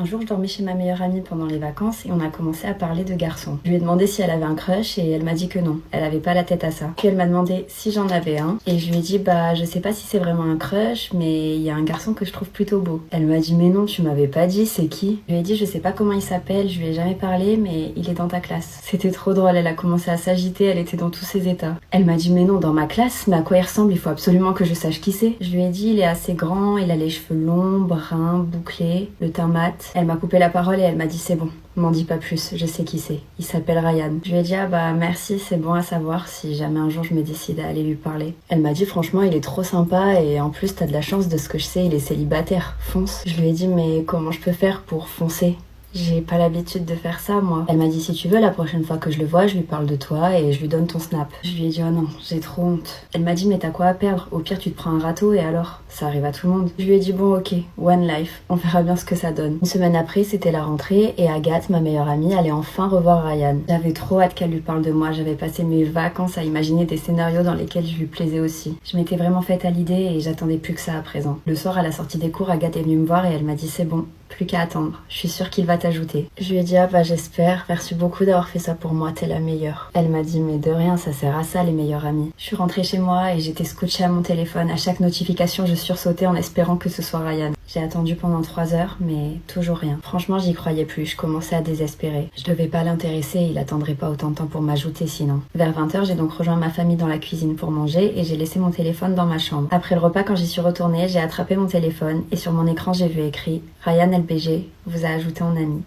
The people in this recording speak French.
Un jour, je dormais chez ma meilleure amie pendant les vacances et on a commencé à parler de garçons. Je lui ai demandé si elle avait un crush et elle m'a dit que non, elle avait pas la tête à ça. Puis elle m'a demandé si j'en avais un et je lui ai dit je sais pas si c'est vraiment un crush mais il y a un garçon que je trouve plutôt beau. Elle m'a dit mais non, tu m'avais pas dit, c'est qui? Je lui ai dit je sais pas comment il s'appelle, je lui ai jamais parlé mais il est dans ta classe. C'était trop drôle, elle a commencé à s'agiter, elle était dans tous ses états. Elle m'a dit mais non, dans ma classe, mais à quoi il ressemble? Il faut absolument que je sache qui c'est. Je lui ai dit il est assez grand, il a les cheveux longs, bruns, bouclés, le teint mat. Elle m'a coupé la parole et elle m'a dit c'est bon, m'en dis pas plus, je sais qui c'est. Il s'appelle Ryan. Je lui ai dit merci, c'est bon à savoir si jamais un jour je me décide à aller lui parler. Elle m'a dit franchement il est trop sympa et en plus t'as de la chance, de ce que je sais il est célibataire, fonce. Je lui ai dit mais comment je peux faire pour foncer? J'ai pas l'habitude de faire ça, moi. Elle m'a dit si tu veux, la prochaine fois que je le vois, je lui parle de toi et je lui donne ton snap. Je lui ai dit oh non, j'ai trop honte. Elle m'a dit mais t'as quoi à perdre? Au pire, tu te prends un râteau et alors? Ça arrive à tout le monde. Je lui ai dit bon ok, one life, on verra bien ce que ça donne. Une semaine après, c'était la rentrée et Agathe, ma meilleure amie, allait enfin revoir Ryan. J'avais trop hâte qu'elle lui parle de moi. J'avais passé mes vacances à imaginer des scénarios dans lesquels je lui plaisais aussi. Je m'étais vraiment faite à l'idée et j'attendais plus que ça à présent. Le soir, à la sortie des cours, Agathe est venue me voir et elle m'a dit c'est bon, plus qu'à attendre. Je suis sûre qu'il va t'ajouter. Je lui ai dit j'espère, merci beaucoup d'avoir fait ça pour moi, t'es la meilleure. Elle m'a dit mais de rien, ça sert à ça les meilleures amies. Je suis rentrée chez moi et j'étais scotchée à mon téléphone. À chaque notification, je sursautais en espérant que ce soit Ryan. J'ai attendu pendant 3 heures, mais toujours rien. Franchement, j'y croyais plus, je commençais à désespérer. Je devais pas l'intéresser, il attendrait pas autant de temps pour m'ajouter sinon. Vers 20h, j'ai donc rejoint ma famille dans la cuisine pour manger et j'ai laissé mon téléphone dans ma chambre. Après le repas, quand j'y suis retournée, j'ai attrapé mon téléphone et sur mon écran, j'ai vu écrit Ryan LBG vous a ajouté en ami.